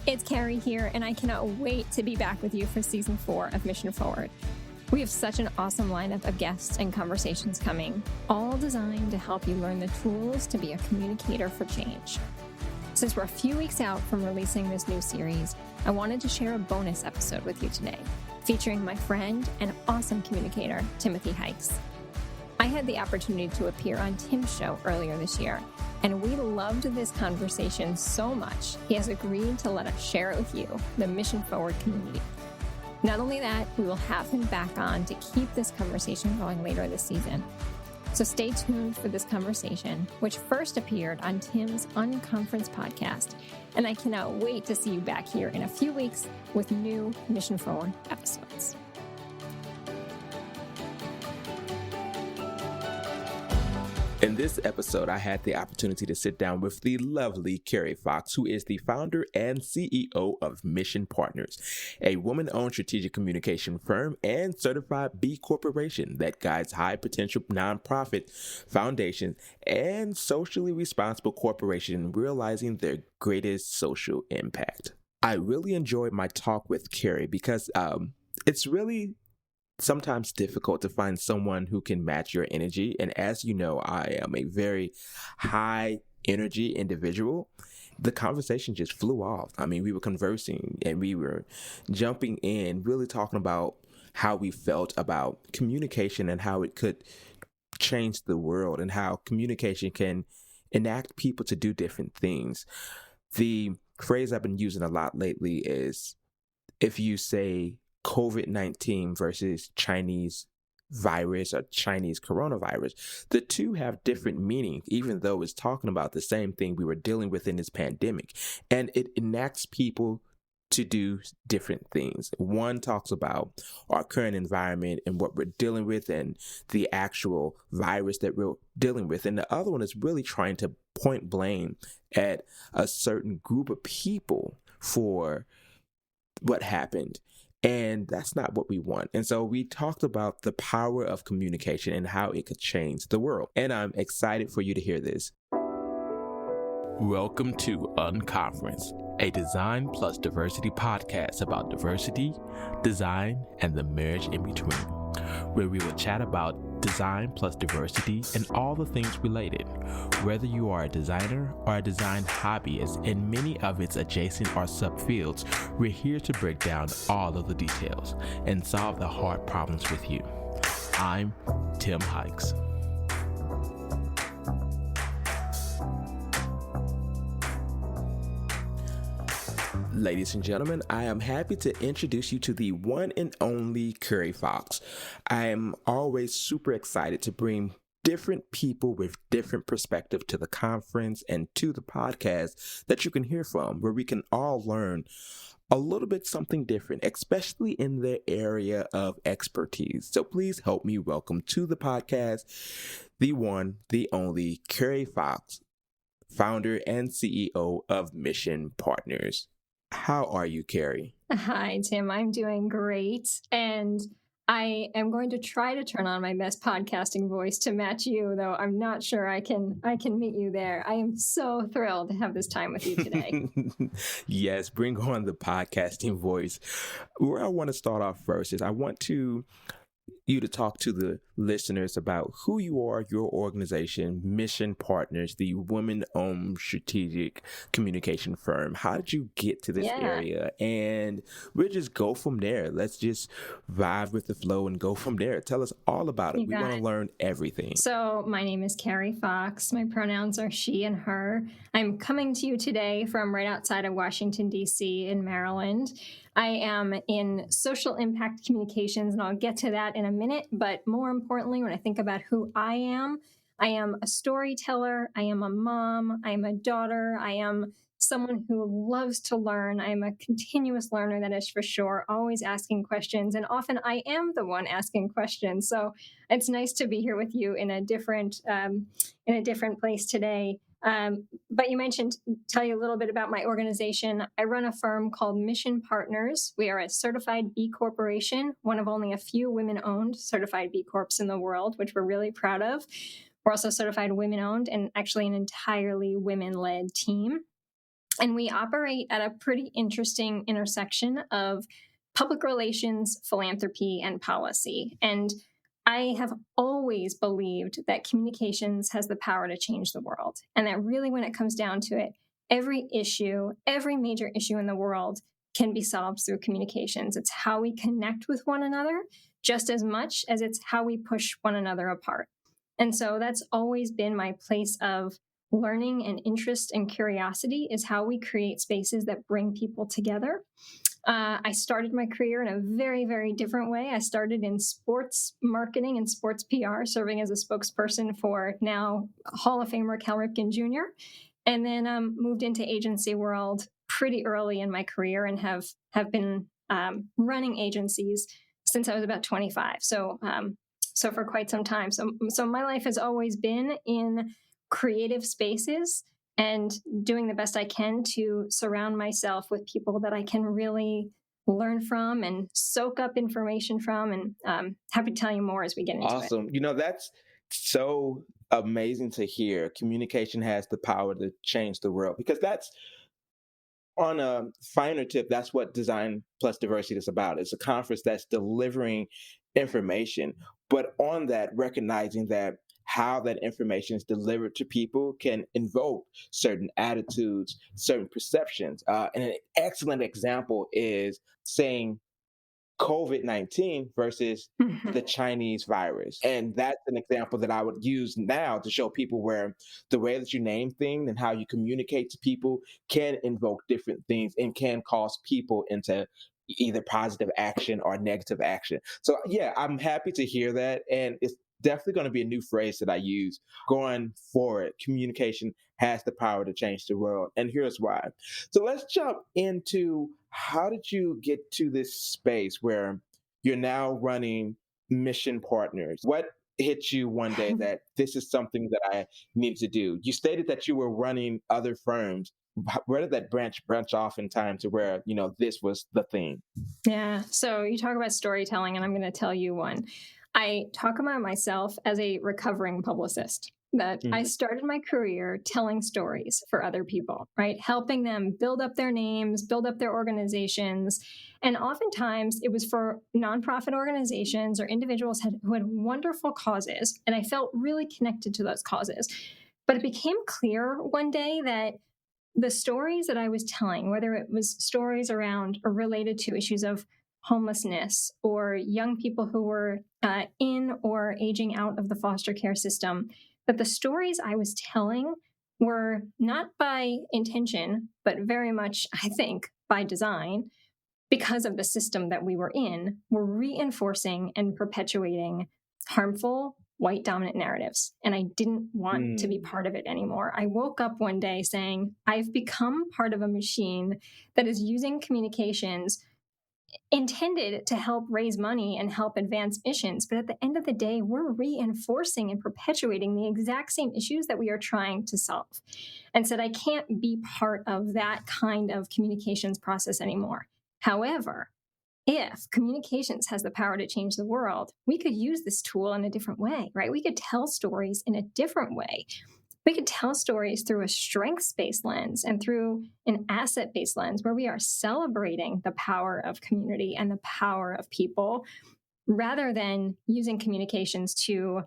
It's Carrie here, and I cannot wait to be back with you for Season 4 of Mission Forward. We have such an awesome lineup of guests and conversations coming, all designed to help you learn the tools to be a communicator for change. Since we're a few weeks out from releasing this new series, I wanted to share a bonus episode with you today, featuring my friend and awesome communicator, Timothy Hykes. I had the opportunity to appear on Tim's show earlier this year, and we loved this conversation so much, he has agreed to let us share it with you, the Mission Forward community. Not only that, we will have him back on to keep this conversation going later this season. So stay tuned for this conversation, which first appeared on Tim's Unconference podcast, and I cannot wait to see you back here in a few weeks with new Mission Forward episodes. In this episode, I had the opportunity to sit down with the lovely Carrie Fox, who is the founder and CEO of Mission Partners, a woman-owned strategic communication firm and certified B Corporation that guides high-potential nonprofit foundations and socially responsible corporations in realizing their greatest social impact. I really enjoyed my talk with Carrie because it's really sometimes difficult to find someone who can match your energy. And as you know, I am a very high energy individual. The conversation just flew off. I mean, we were conversing and we were jumping in, really talking about how we felt about communication and how it could change the world and how communication can enact people to do different things. The phrase I've been using a lot lately is, if you say COVID-19 versus Chinese virus or Chinese coronavirus, the two have different meanings, even though it's talking about the same thing we were dealing with in this pandemic. And it enacts people to do different things. One talks about our current environment and what we're dealing with and the actual virus that we're dealing with. And the other one is really trying to point blame at a certain group of people for what happened. And that's not what we want. And so we talked about the power of communication and how it could change the world. And I'm excited for you to hear this. Welcome to Unconference, a design plus diversity podcast about diversity, design, and the marriage in between, where we will chat about design plus diversity and all the things related. Whether you are a designer or a design hobbyist in many of its adjacent or subfields, we're here to break down all of the details and solve the hard problems with you. I'm Tim Hykes. Ladies and gentlemen, I am happy to introduce you to the one and only Carrie Fox. I am always super excited to bring different people with different perspectives to the conference and to the podcast that you can hear from, where we can all learn a little bit something different, especially in their area of expertise. So please help me welcome to the podcast the one, the only Carrie Fox, founder and CEO of Mission Partners. How are you, Carrie? Hi, Tim. I'm doing great. And I am going to try to turn on my best podcasting voice to match you, though I'm not sure I can meet you there. I am so thrilled to have this time with you today. Yes, bring on the podcasting voice. Where I want to start off first is I want you to talk to the listeners about who you are, your organization, Mission Partners, the women-owned strategic communication firm. How did you get to this area? And we'll just go from there. Let's just vibe with the flow and go from there. Tell us all about it. We want to learn everything. So my name is Carrie Fox. My pronouns are she and her. I'm coming to you today from right outside of Washington, D.C. in Maryland. I am in social impact communications, and I'll get to that in a minute. But more importantly, when I think about who I am a storyteller, I am a mom, I am a daughter, I am someone who loves to learn. I am a continuous learner, that is for sure, always asking questions. And often I am the one asking questions. So it's nice to be here with you in a different place today. But you mentioned, tell you a little bit about my organization. I run a firm called Mission Partners. We are a certified B Corporation, one of only a few women-owned certified B Corps in the world, which we're really proud of. We're also certified women-owned and actually an entirely women-led team. And we operate at a pretty interesting intersection of public relations, philanthropy, and policy. And I have always believed that communications has the power to change the world. And that really, when it comes down to it, every issue, every major issue in the world can be solved through communications. It's how we connect with one another just as much as it's how we push one another apart. And so that's always been my place of learning and interest and curiosity, is how we create spaces that bring people together. I started my career in a very, very different way. I started in sports marketing and sports PR, serving as a spokesperson for now Hall of Famer Cal Ripken Jr., and then moved into agency world pretty early in my career and have been running agencies since I was about 25. So for quite some time. So my life has always been in creative spaces and doing the best I can to surround myself with people that I can really learn from and soak up information from. And happy to tell you more as we get into it. Awesome. That's so amazing to hear. Communication has the power to change the world, because that's, on a finer tip, that's what Design Plus Diversity is about. It's a conference that's delivering information, but on that, recognizing that how that information is delivered to people can invoke certain attitudes, certain perceptions. And an excellent example is saying COVID-19 versus the Chinese virus. And that's an example that I would use now to show people where the way that you name things and how you communicate to people can invoke different things and can cause people into either positive action or negative action. So yeah, I'm happy to hear that. And it's definitely going to be a new phrase that I use going forward. Communication has the power to change the world. And here's why. So let's jump into, how did you get to this space where you're now running Mission Partners? What hit you one day that this is something that I need to do? You stated that you were running other firms. Where did that branch off in time to where, this was the thing? Yeah. So you talk about storytelling, and I'm going to tell you one. I talk about myself as a recovering publicist, that I started my career telling stories for other people, right? Helping them build up their names, build up their organizations. And oftentimes it was for nonprofit organizations or individuals who had wonderful causes. And I felt really connected to those causes. But it became clear one day that the stories that I was telling, whether it was stories around or related to issues of homelessness or young people who were in or aging out of the foster care system, that the stories I was telling were not by intention, but very much, I think, by design, because of the system that we were in, were reinforcing and perpetuating harmful white dominant narratives. And I didn't want to be part of it anymore. I woke up one day saying, I've become part of a machine that is using communications intended to help raise money and help advance missions. But at the end of the day, we're reinforcing and perpetuating the exact same issues that we are trying to solve. And said, I can't be part of that kind of communications process anymore. However, if communications has the power to change the world, we could use this tool in a different way, right? We could tell stories in a different way. We could tell stories through a strengths-based lens and through an asset-based lens, where we are celebrating the power of community and the power of people, rather than using communications to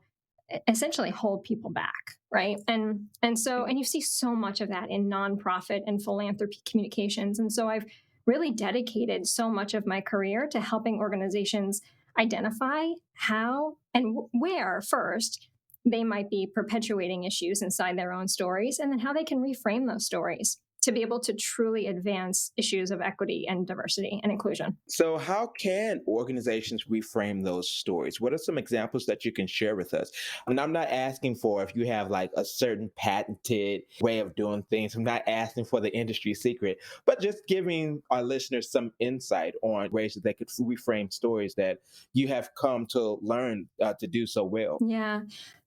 essentially hold people back, right? And you see so much of that in nonprofit and philanthropy communications. And so I've really dedicated so much of my career to helping organizations identify how and where first they might be perpetuating issues inside their own stories, and then how they can reframe those stories to be able to truly advance issues of equity and diversity and inclusion. So how can organizations reframe those stories? What are some examples that you can share with us? And I'm not asking for if you have like a certain patented way of doing things. I'm not asking for the industry secret, but just giving our listeners some insight on ways that they could reframe stories that you have come to learn to do so well. Yeah.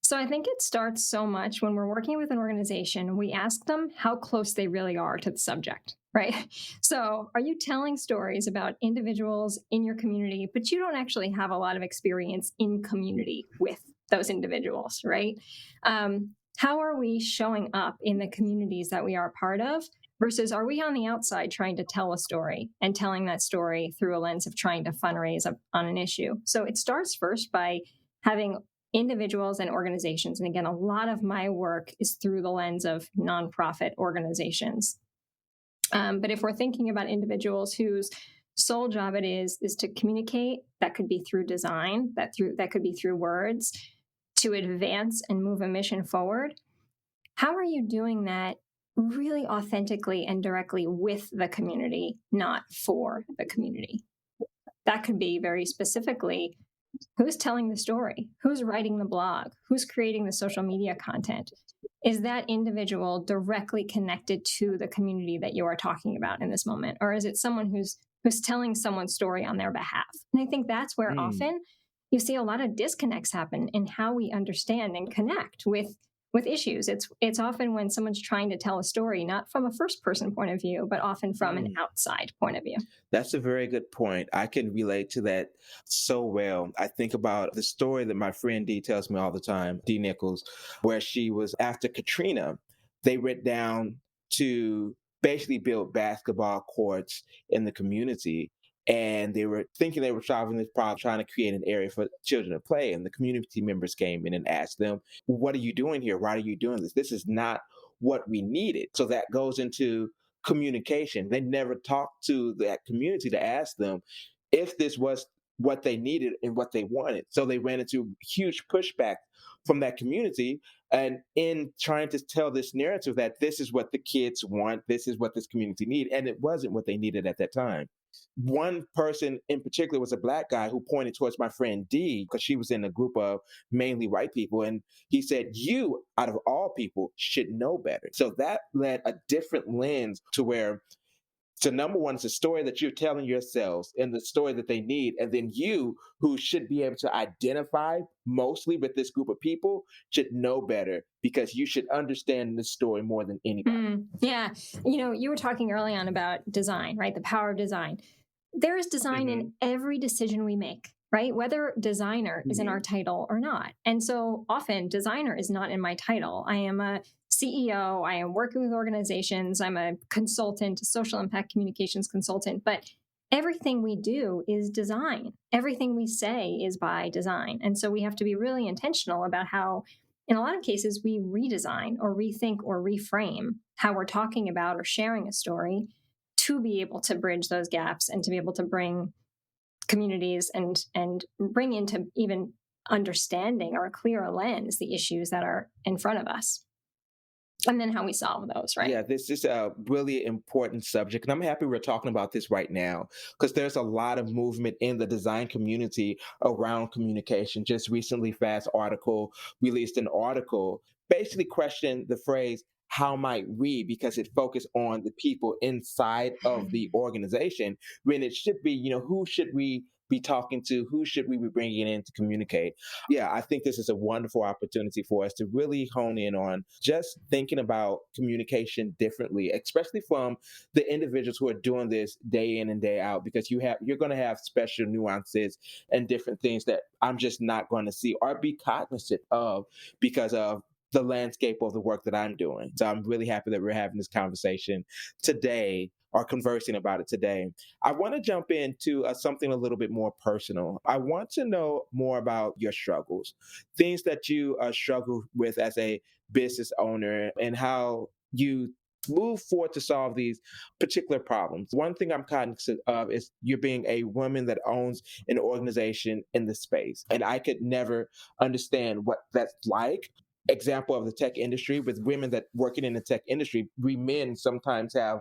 So I think it starts so much when we're working with an organization, we ask them how close they really are to the subject, right? So are you telling stories about individuals in your community, but you don't actually have a lot of experience in community with those individuals, right? How are we showing up in the communities that we are a part of versus are we on the outside trying to tell a story and telling that story through a lens of trying to fundraise on an issue? So it starts first by having individuals and organizations. And again, a lot of my work is through the lens of nonprofit organizations. But if we're thinking about individuals whose sole job it is to communicate, that could be through design, that could be through words, to advance and move a mission forward. How are you doing that really authentically and directly with the community, not for the community? That could be very specifically who's telling the story, who's writing the blog, who's creating the social media content. Is that individual directly connected to the community that you are talking about in this moment? Or is it someone who's telling someone's story on their behalf? And I think that's where often you see a lot of disconnects happen in how we understand and connect with issues. It's often when someone's trying to tell a story, not from a first person point of view, but often from an outside point of view. That's a very good point. I can relate to that so well. I think about the story that my friend Dee tells me all the time, Dee Nichols, where she was after Katrina. They went down to basically build basketball courts in the community. And they were thinking they were solving this problem, trying to create an area for children to play. And the community members came in and asked them, what are you doing here? Why are you doing this? This is not what we needed. So that goes into communication. They never talked to that community to ask them if this was what they needed and what they wanted. So they ran into huge pushback from that community. And in trying to tell this narrative that this is what the kids want, this is what this community need, and it wasn't what they needed at that time. One person in particular was a Black guy who pointed towards my friend Dee, because she was in a group of mainly white people. And he said, you, out of all people, should know better. So that led a different lens to where, so number one, it's a story that you're telling yourselves and the story that they need. And then you, who should be able to identify mostly with this group of people, should know better because you should understand the story more than anybody. Yeah. You were talking early on about design, right? The power of design. There is design in every decision we make, right? Whether designer is in our title or not. And so often designer is not in my title. I am a CEO. I am working with organizations. I'm a consultant, a social impact communications consultant, but everything we do is design. Everything we say is by design. And so we have to be really intentional about how, in a lot of cases, we redesign or rethink or reframe how we're talking about or sharing a story to be able to bridge those gaps and to be able to bring communities and bring into even understanding or a clearer lens the issues that are in front of us. And then how we solve those, right? Yeah, this is a really important subject. And I'm happy we're talking about this right now because there's a lot of movement in the design community around communication. Just recently, Fast Article released an article basically questioning the phrase, how might we, because it focused on the people inside of the organization, when it should be, who should we be talking to? Who should we be bringing in to communicate? Yeah, I think this is a wonderful opportunity for us to really hone in on just thinking about communication differently, especially from the individuals who are doing this day in and day out, because you're going to have special nuances and different things that I'm just not going to see or be cognizant of because of the landscape of the work that I'm doing. So I'm really happy that we're having this conversation today or conversing about it today. I want to jump into something a little bit more personal. I want to know more about your struggles, things that you struggle with as a business owner and how you move forward to solve these particular problems. One thing I'm cognizant of is you being a woman that owns an organization in the space. And I could never understand what that's like. Example of the tech industry, with women that working in the tech industry, we men sometimes have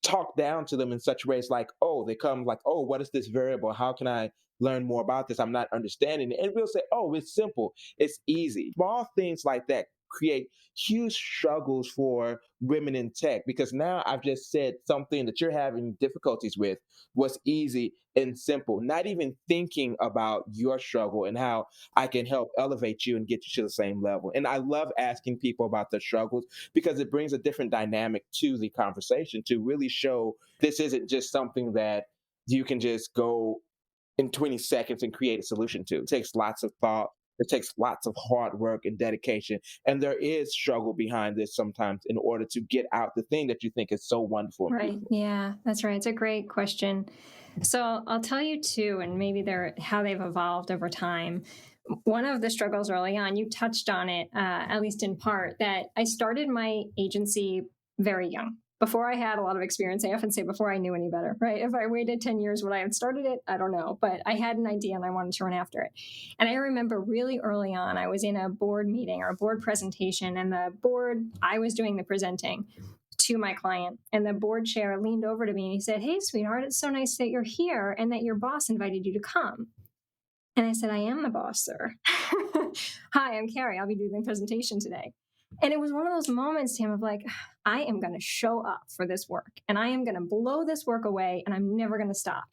talk down to them in such ways like, oh, they come like, oh, what is this variable? How can I learn more about this? I'm not understanding it. And we'll say, oh, it's simple. It's easy. Small things like that create huge struggles for women in tech, because now I've just said something that you're having difficulties with was easy and simple, not even thinking about your struggle and how I can help elevate you and get you to the same level. And I love asking people about their struggles because it brings a different dynamic to the conversation to really show this isn't just something that you can just go in 20 seconds and create a solution to. It takes lots of thought. It takes lots of hard work and dedication. And there is struggle behind this sometimes in order to get out the thing that you think is so wonderful and Right. beautiful. Yeah, that's right. It's a great question. So I'll tell you too, and maybe they're how they've evolved over time. One of the struggles early on, you touched on it, at least in part, that I started my agency very young. Before I had a lot of experience, I often say before I knew any better, right? If I waited 10 years, would I have started it? I don't know. But I had an idea and I wanted to run after it. And I remember really early on, I was in a board meeting or a board presentation, and the board, I was doing the presenting to my client. And the board chair leaned over to me and he said, "Hey, sweetheart, it's so nice that you're here and that your boss invited you to come." And I said, "I am the boss, sir." "Hi, I'm Carrie. I'll be doing the presentation today." And it was one of those moments, Tim, of like, I am going to show up for this work and I am going to blow this work away and I'm never going to stop.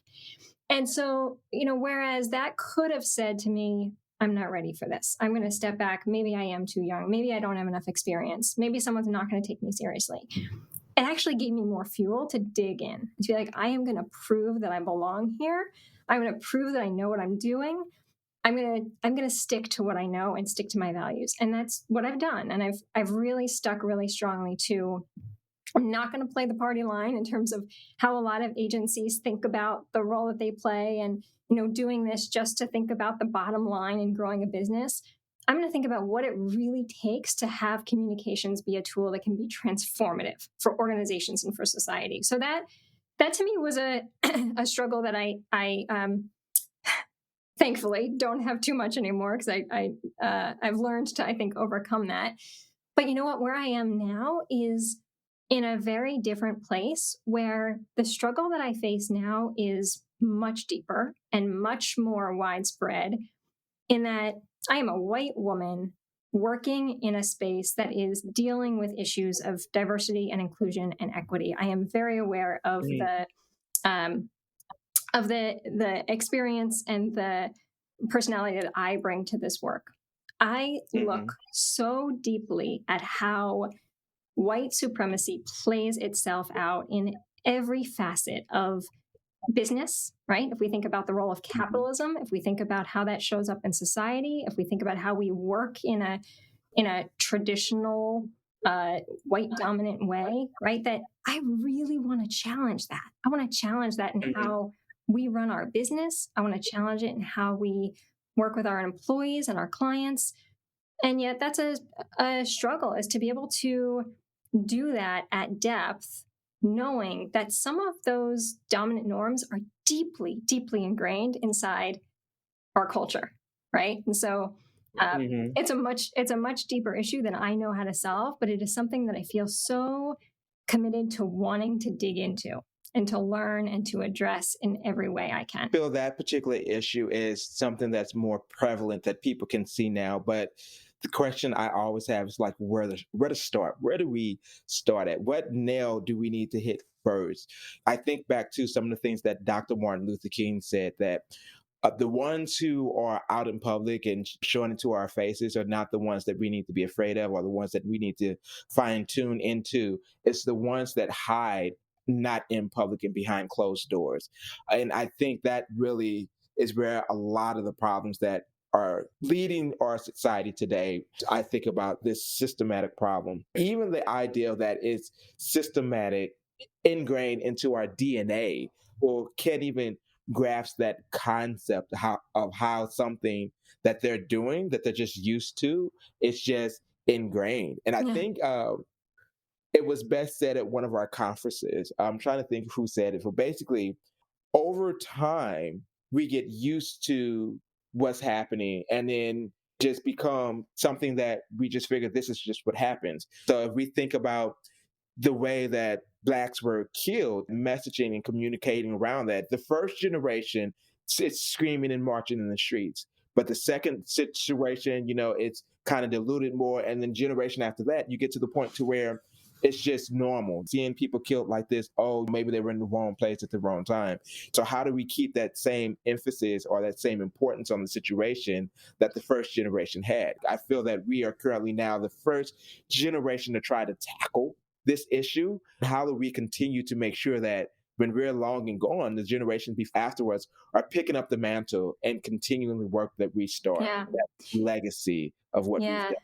And so, whereas that could have said to me, "I'm not ready for this. I'm going to step back. Maybe I am too young. Maybe I don't have enough experience. Maybe someone's not going to take me seriously." It actually gave me more fuel to dig in, to be like, I am going to prove that I belong here. I'm going to prove that I know what I'm doing. I'm going to stick to what I know and stick to my values. And that's what I've done. And I've really stuck really strongly to, I'm not going to play the party line in terms of how a lot of agencies think about the role that they play and, doing this just to think about the bottom line and growing a business. I'm going to think about what it really takes to have communications be a tool that can be transformative for organizations and for society. So that to me was a struggle that I thankfully don't have too much anymore, because I've learned to, I think, overcome that. But you know what? Where I am now is in a very different place, where the struggle that I face now is much deeper and much more widespread, in that I am a white woman working in a space that is dealing with issues of diversity and inclusion and equity. I am very aware of um, the experience and the personality that I bring to this work. I look so deeply at how white supremacy plays itself out in every facet of business, right? If we think about the role of capitalism, if we think about how that shows up in society, if we think about how we work in a traditional white dominant way, right? That I really want to challenge that. I want to challenge that in how we run our business. I want to challenge it in how we work with our employees and our clients. And yet that's a struggle, is to be able to do that at depth, knowing that some of those dominant norms are deeply, deeply ingrained inside our culture, right? And so it's a much deeper issue than I know how to solve, but it is something that I feel so committed to wanting to dig into and to learn and to address in every way I can. I feel that particular issue is something that's more prevalent that people can see now, but the question I always have is like, where to start? Where do we start at? What nail do we need to hit first? I think back to some of the things that Dr. Martin Luther King said, that the ones who are out in public and showing it to our faces are not the ones that we need to be afraid of, or the ones that we need to fine tune into. It's the ones that hide, not in public and behind closed doors. And I think that really is where a lot of the problems that are leading our society today. I think about this systematic problem. Even the idea that it's systematic, ingrained into our DNA, or can't even grasp that concept of how something that they're doing, that they're just used to, it's just ingrained. And I think it was best said at one of our conferences. I'm trying to think who said it, but basically, over time, we get used to what's happening and then just become something that we just figure this is just what happens. So if we think about the way that Blacks were killed, messaging and communicating around that, the first generation sits screaming and marching in the streets. But the second situation, it's kind of diluted more. And then generation after that, you get to the point to where it's just normal. Seeing people killed like this, oh, maybe they were in the wrong place at the wrong time. So how do we keep that same emphasis or that same importance on the situation that the first generation had? I feel that we are currently now the first generation to try to tackle this issue. How do we continue to make sure that when we're long and gone, the generations afterwards are picking up the mantle and continuing the work that we start, Yeah. that legacy of what we've Yeah. done.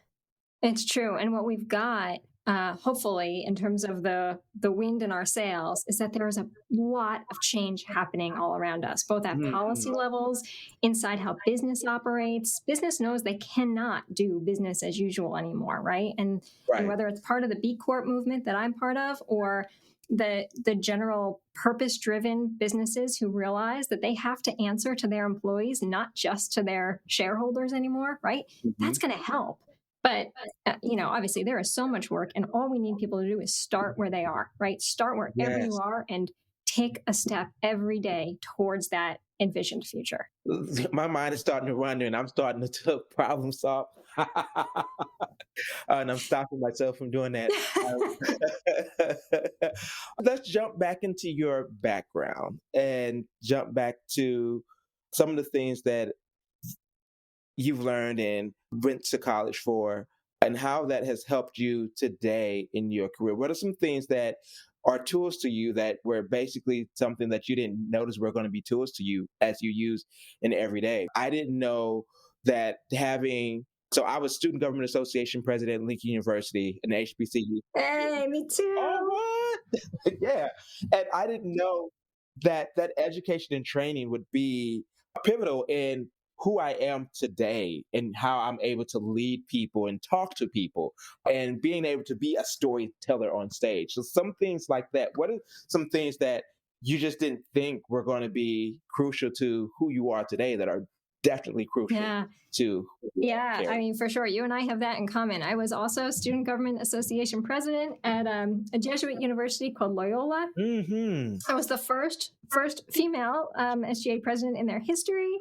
It's true. And what we've got, hopefully, in terms of the wind in our sails, is that there is a lot of change happening all around us, both at policy Mhm. levels, inside how business operates. Business knows they cannot do business as usual anymore, right? And Right. whether it's part of the B Corp movement that I'm part of, or the general purpose-driven businesses who realize that they have to answer to their employees, not just to their shareholders anymore, right? Mhm. That's going to help. But obviously there is so much work, and all we need people to do is start where they are, right? Start wherever you Yes. are and take a step every day towards that envisioned future. My mind is starting to run and I'm starting to problem solve. And I'm stopping myself from doing that. Let's jump back into your background and jump back to some of the things that you've learned and went to college for, and how that has helped you today in your career. What are some things that are tools to you that were basically something that you didn't notice were going to be tools to you as you use in every day? I didn't know that having, so I was Student Government Association president at Lincoln University, an HBCU. Hey, me too. Oh, what? Yeah. And I didn't know that that education and training would be pivotal in who I am today and how I'm able to lead people and talk to people and being able to be a storyteller on stage. So some things like that. What are some things that you just didn't think were going to be crucial to who you are today that are definitely crucial Yeah. to who you are, Yeah, I Carrie? mean, for sure. You and I have that in common. I was also Student Government Association president at a Jesuit university called Loyola. Mm-hmm. I was the first female SGA president in their history.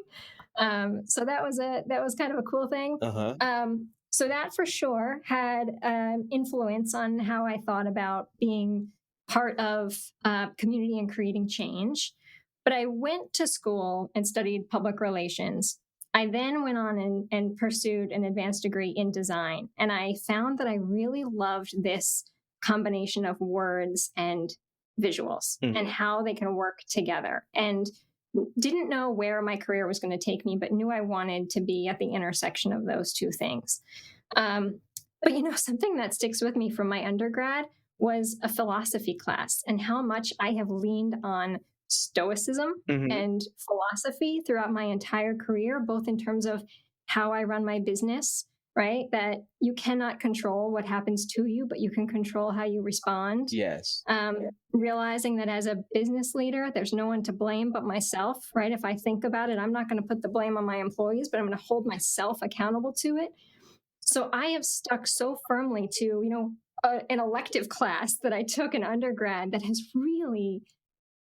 So that was kind of a cool thing. Uh-huh. So that for sure had influence on how I thought about being part of community and creating change. But I went to school and studied public relations. I then went on and pursued an advanced degree in design. And I found that I really loved this combination of words and visuals and how they can work together. And didn't know where my career was going to take me, but knew I wanted to be at the intersection of those two things. But something that sticks with me from my undergrad was a philosophy class, and how much I have leaned on stoicism Mm-hmm. and philosophy throughout my entire career, both in terms of how I run my business, right? That you cannot control what happens to you, but you can control how you respond. Yes. Realizing that as a business leader, there's no one to blame but myself, right? If I think about it, I'm not going to put the blame on my employees, but I'm going to hold myself accountable to it. So I have stuck so firmly to, an elective class that I took in undergrad that has really,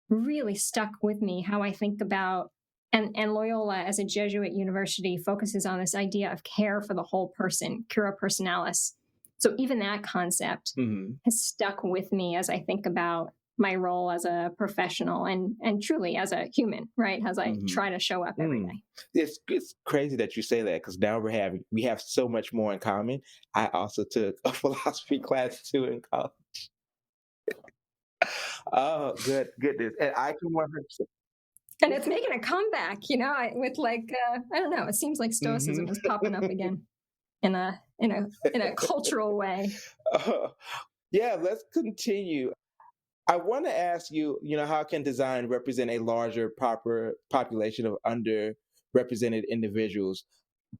really stuck with me, how I think about, and Loyola as a Jesuit university focuses on this idea of care for the whole person, cura personalis. So even that concept Mm-hmm. has stuck with me as I think about my role as a professional and truly as a human, right? As I try to show up every day. It's crazy that you say that because now we have so much more in common. I also took a philosophy class too in college. Oh, goodness, and I can 100%. And it's making a comeback, with I don't know, it seems like stoicism Mm-hmm. is popping up again in a cultural way. Yeah, let's continue. I want to ask you, how can design represent a larger proper population of underrepresented individuals?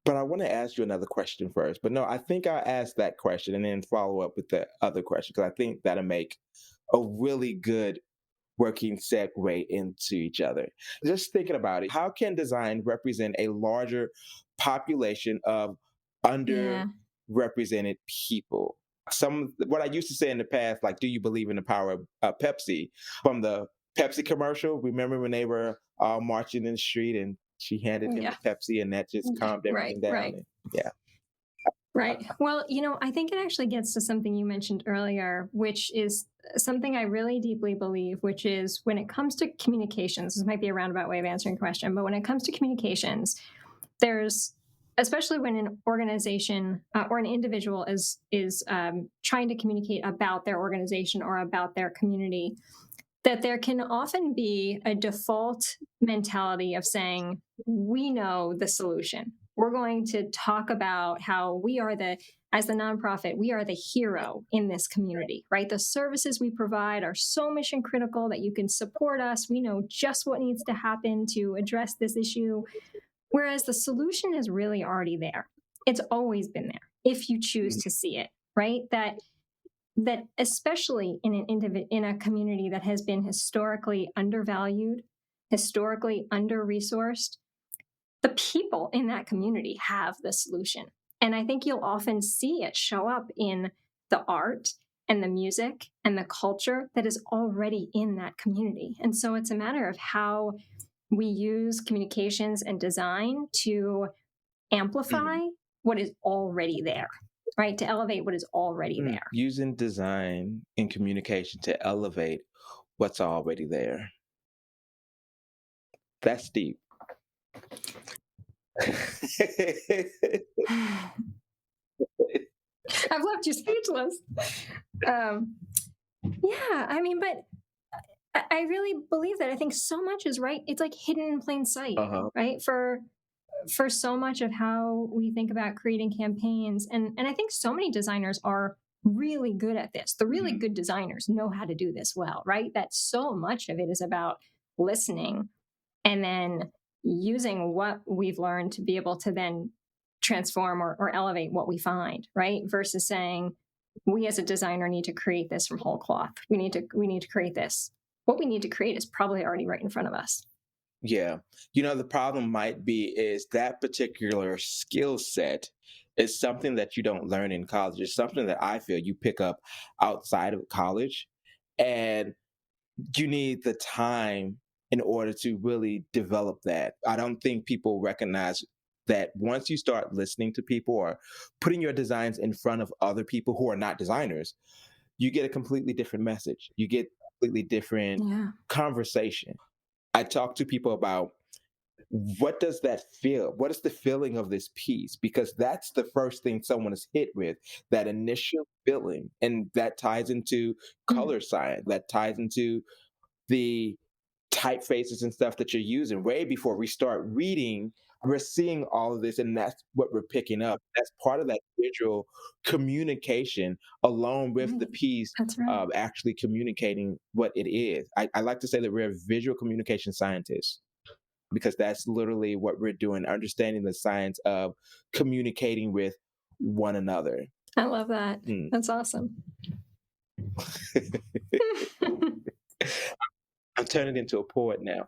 But I want to ask you another question first. But no, I think I'll ask that question and then follow up with the other question because I think that'll make a really good working segue into each other. Just thinking about it, how can design represent a larger population of Yeah. underrepresented people? What I used to say in the past, like, do you believe in the power of Pepsi? From the Pepsi commercial, remember when they were all marching in the street and she handed him Yeah. the Pepsi and that just calmed everything down? Right. And, yeah. Right. Well, I think it actually gets to something you mentioned earlier, which is something I really deeply believe, which is when it comes to communications, this might be a roundabout way of answering the question, but when it comes to communications, there's, especially when an organization or an individual is trying to communicate about their organization or about their community, that there can often be a default mentality of saying, we know the solution. We're going to talk about how we are as the nonprofit, we are the hero in this community, right? The services we provide are so mission critical that you can support us. We know just what needs to happen to address this issue. Whereas the solution is really already there. It's always been there if you choose to see it, right? That especially in a community that has been historically undervalued, historically under-resourced, the people in that community have the solution. And I think you'll often see it show up in the art and the music and the culture that is already in that community. And so it's a matter of how we use communications and design to amplify what is already there, right? To elevate what is already there. Using design and communication to elevate what's already there. That's deep. I've left you speechless. Yeah, I mean, but I really believe that. I think so much is right. It's like hidden in plain sight, right? For so much of how we think about creating campaigns. And I think so many designers are really good at this. The really good designers know how to do this well, right? That so much of it is about listening and then using what we've learned to be able to then transform or elevate what we find, right? Versus saying, we as a designer need to create this from whole cloth. We need to create this. What we need to create is probably already right in front of us. Yeah. The problem might be is that particular skill set is something that you don't learn in college. It's something that I feel you pick up outside of college, and you need the time in order to really develop that. I don't think people recognize that once you start listening to people or putting your designs in front of other people who are not designers, you get a completely different message. You get a completely different conversation. I talk to people about what does that feel? What is the feeling of this piece? Because that's the first thing someone is hit with, that initial feeling. And that ties into color science, that ties into the typefaces and stuff that you're using. Way before we start reading, we're seeing all of this, and that's what we're picking up. That's part of that visual communication, along with the piece of actually communicating what it is. I like to say that we're visual communication scientists, because that's literally what we're doing, understanding the science of communicating with one another. I love that. That's awesome. I'm turning into a poet now.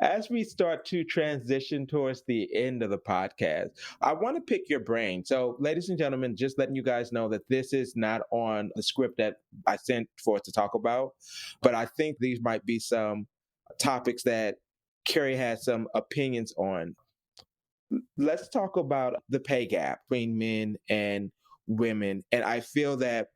As we start to transition towards the end of the podcast, I want to pick your brain. So, ladies and gentlemen, just letting you guys know that this is not on the script that I sent for us to talk about, but I think these might be some topics that Carrie has some opinions on. Let's talk about the pay gap between men and women. And I feel that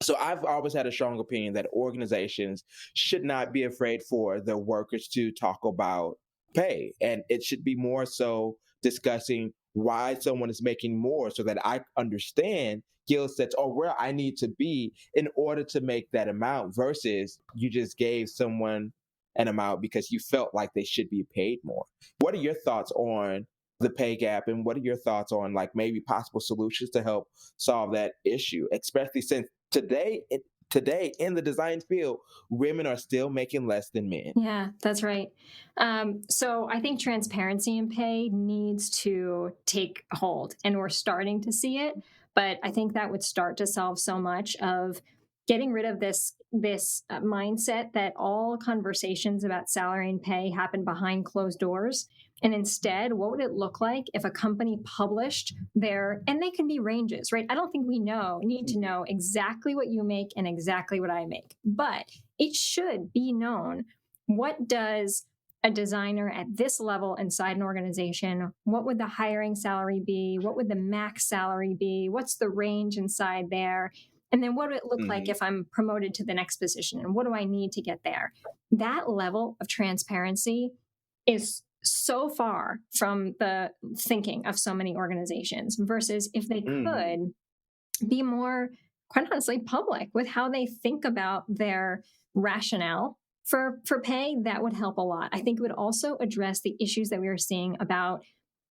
So I've always had a strong opinion that organizations should not be afraid for their workers to talk about pay. And it should be more so discussing why someone is making more, so that I understand skill sets or where I need to be in order to make that amount, versus you just gave someone an amount because you felt like they should be paid more. What are your thoughts on the pay gap, and what are your thoughts on like maybe possible solutions to help solve that issue, especially since today in the design field, women are still making less than men? Yeah, that's right. So I think transparency in pay needs to take hold, and we're starting to see it. But I think that would start to solve so much of getting rid of this mindset that all conversations about salary and pay happen behind closed doors. And instead, what would it look like if a company published and they can be ranges, right? I don't think we need to know exactly what you make and exactly what I make, but it should be known, what does a designer at this level inside an organization, what would the hiring salary be? What would the max salary be? What's the range inside there? And then what would it look like if I'm promoted to the next position? And what do I need to get there? That level of transparency is so far from the thinking of so many organizations, versus if they could be more, quite honestly, public with how they think about their rationale for pay, that would help a lot. I think it would also address the issues that we were seeing about,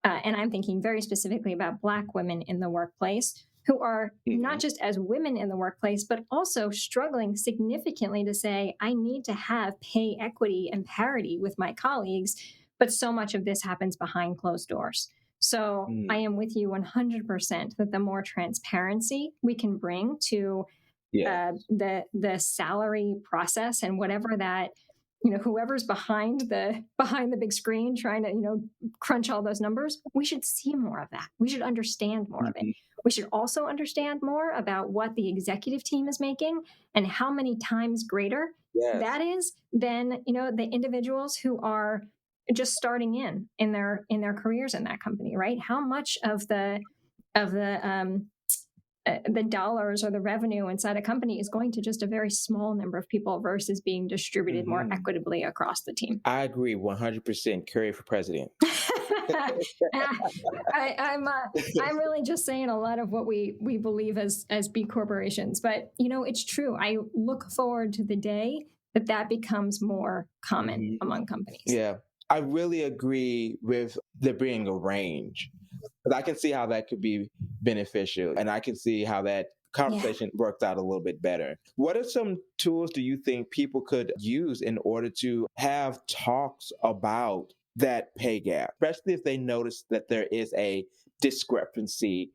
and I'm thinking very specifically about Black women in the workplace who are not just as women in the workplace, but also struggling significantly to say, I need to have pay equity and parity with my colleagues. But so much of this happens behind closed doors. So I am with you 100% that the more transparency we can bring to the salary process and whatever that, whoever's behind the big screen trying to, crunch all those numbers, we should see more of that. We should understand more of it. We should also understand more about what the executive team is making and how many times greater that is than, the individuals who are just starting in their careers in that company, right? How much of the dollars or the revenue inside a company is going to just a very small number of people versus being distributed more equitably across the team. I agree 100%. Carrie for president. I'm really just saying a lot of what we believe as B corporations, but it's true. I look forward to the day that becomes more common among companies. Yeah, I really agree with there being a range. Because I can see how that could be beneficial, and I can see how that conversation worked out a little bit better. What are some tools do you think people could use in order to have talks about that pay gap, especially if they notice that there is a discrepancy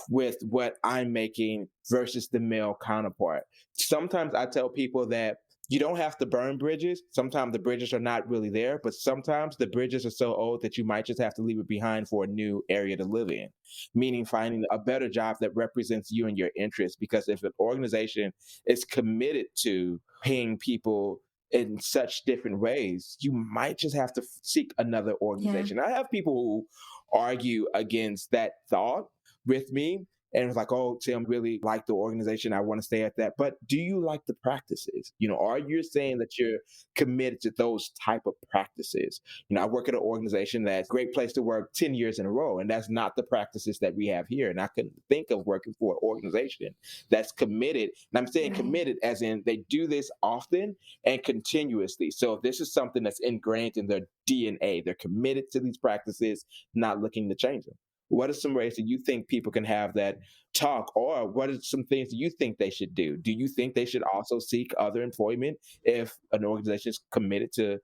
with what I'm making versus the male counterpart? Sometimes I tell people that you don't have to burn bridges. Sometimes the bridges are not really there, but sometimes the bridges are so old that you might just have to leave it behind for a new area to live in, meaning finding a better job that represents you and your interests. Because if an organization is committed to paying people in such different ways, you might just have to seek another organization. I have people who argue against that thought with me. And it's like, oh, Tim, really like the organization. I want to stay at that. But do you like the practices? Are you saying that you're committed to those type of practices? I work at an organization that's a great place to work 10 years in a row. And that's not the practices that we have here. And I couldn't think of working for an organization that's committed. And I'm saying committed as in they do this often and continuously. So if this is something that's ingrained in their DNA, they're committed to these practices, not looking to change them. What are some ways that you think people can have that talk, or what are some things that you think they should do? Do you think they should also seek other employment if an organization is committed to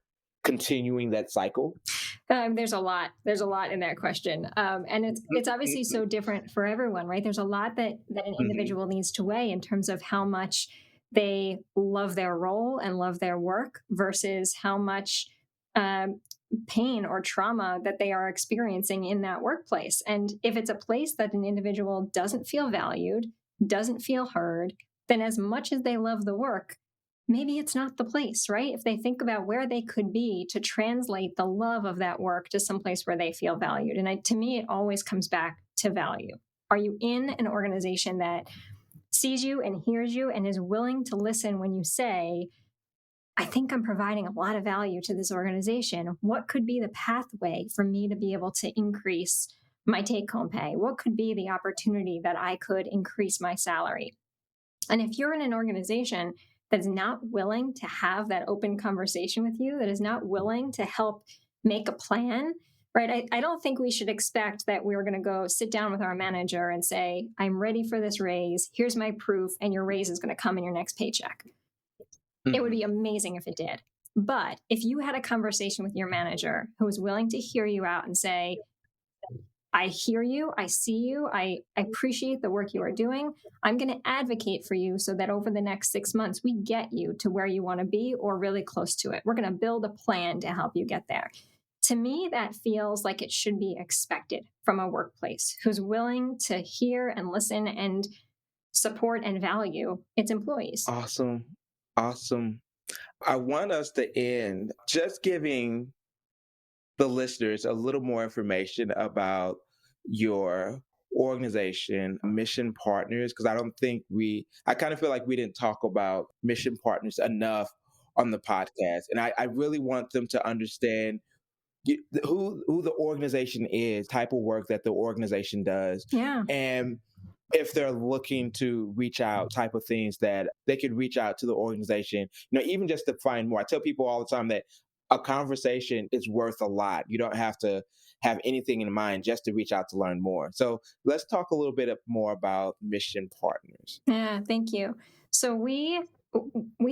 continuing that cycle? There's a lot in that question. And it's obviously so different for everyone, right? There's a lot that an individual needs to weigh in terms of how much they love their role and love their work versus how much pain or trauma that they are experiencing in that workplace. And if it's a place that an individual doesn't feel valued, doesn't feel heard, then as much as they love the work, maybe it's not the place, right? If they think about where they could be to translate the love of that work to someplace where they feel valued. And to me, it always comes back to value. Are you in an organization that sees you and hears you and is willing to listen when you say, I think I'm providing a lot of value to this organization. What could be the pathway for me to be able to increase my take-home pay? What could be the opportunity that I could increase my salary? And if you're in an organization that is not willing to have that open conversation with you, that is not willing to help make a plan, right? I don't think we should expect that we're going to go sit down with our manager and say, I'm ready for this raise. Here's my proof. And your raise is going to come in your next paycheck. It would be amazing if it did. But if you had a conversation with your manager who was willing to hear you out and say, I hear you, I see you, I appreciate the work you are doing, I'm going to advocate for you so that over the next 6 months, we get you to where you want to be or really close to it. We're going to build a plan to help you get there. To me, that feels like it should be expected from a workplace who's willing to hear and listen and support and value its employees. Awesome. I want us to end just giving the listeners a little more information about your organization, Mission Partners, because I kind of feel like we didn't talk about Mission Partners enough on the podcast. And I really want them to understand who the organization is, type of work that the organization does. Yeah. And if they're looking to reach out, type of things that they could reach out to the organization, even just to find more. I tell people all the time that a conversation is worth a lot. You don't have to have anything in mind just to reach out to learn more. So let's talk a little bit more about mission partners. Yeah, thank you. So we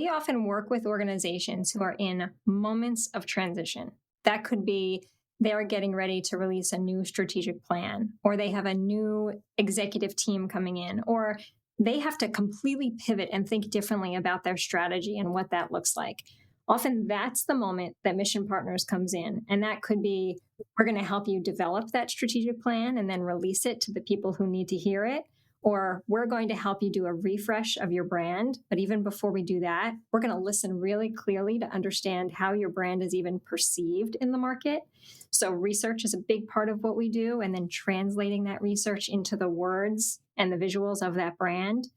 often work with organizations who are in moments of transition. That could be they're getting ready to release a new strategic plan, or they have a new executive team coming in, or they have to completely pivot and think differently about their strategy and what that looks like. Often that's the moment that Mission Partners comes in. And that could be, we're going to help you develop that strategic plan and then release it to the people who need to hear it. Or we're going to help you do a refresh of your brand. But even before we do that, we're going to listen really clearly to understand how your brand is even perceived in the market. So research is a big part of what we do, and then translating that research into the words and the visuals of that brand.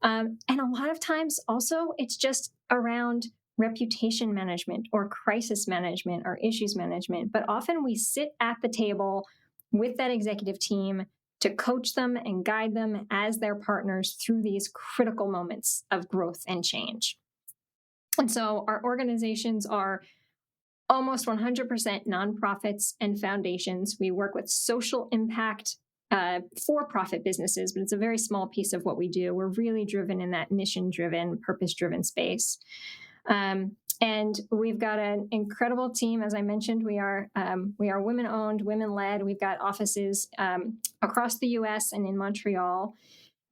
And a lot of times also, it's just around reputation management or crisis management or issues management. But often we sit at the table with that executive team to coach them and guide them as their partners through these critical moments of growth and change. And so our organizations are almost 100% nonprofits and foundations. We work with social impact for-profit businesses, but it's a very small piece of what we do. We're really driven in that mission-driven, purpose-driven space. And we've got an incredible team. As I mentioned, we are women-owned, women-led. We've got offices across the U.S. and in Montreal.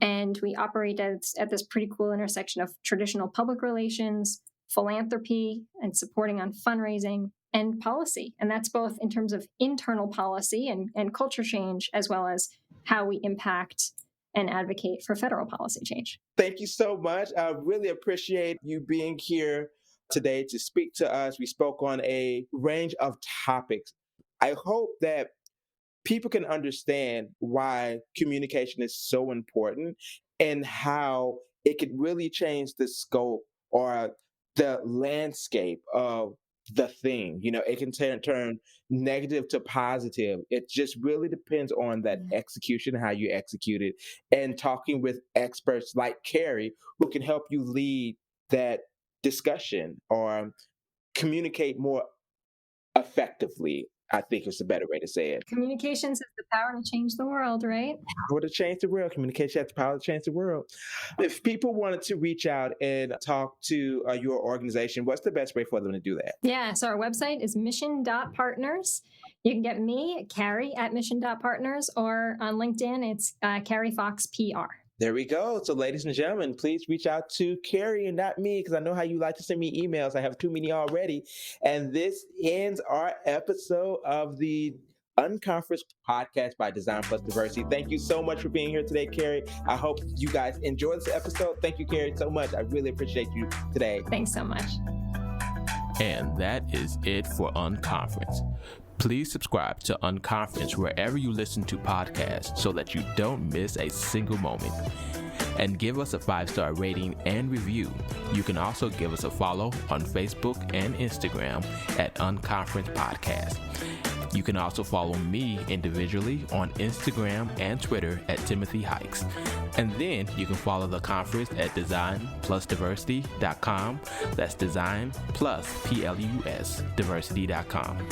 And we operate at this pretty cool intersection of traditional public relations, philanthropy, and supporting on fundraising and policy. And that's both in terms of internal policy and culture change, as well as how we impact and advocate for federal policy change. Thank you so much. I really appreciate you being here today to speak to us. We spoke on a range of topics. I hope that people can understand why communication is so important and how it could really change the scope or the landscape of the thing. It can turn negative to positive. It just really depends on that execution, how you execute it, and talking with experts like Carrie, who can help you lead that discussion or communicate more effectively. I think it's a better way to say it. Communications has the power to change the world, right? Power to change the world. Communication has the power to change the world. If people wanted to reach out and talk to your organization, what's the best way for them to do that? Yeah, so our website is mission.partners. You can get me, Carrie, at mission.partners, or on LinkedIn, it's Carrie Fox PR. There we go. So ladies and gentlemen, please reach out to Carrie and not me, because I know how you like to send me emails. I have too many already. And this ends our episode of the Unconference podcast by Design Plus Diversity. Thank you so much for being here today, Carrie. I hope you guys enjoy this episode. Thank you, Carrie, so much. I really appreciate you today. Thanks so much. And that is it for Unconference. Please subscribe to Unconference wherever you listen to podcasts so that you don't miss a single moment. And give us a 5-star rating and review. You can also give us a follow on Facebook and Instagram at Unconference Podcast. You can also follow me individually on Instagram and Twitter at Timothy Hykes. And then you can follow the conference at designplusdiversity.com. That's Design Plus, Plus, diversity.com.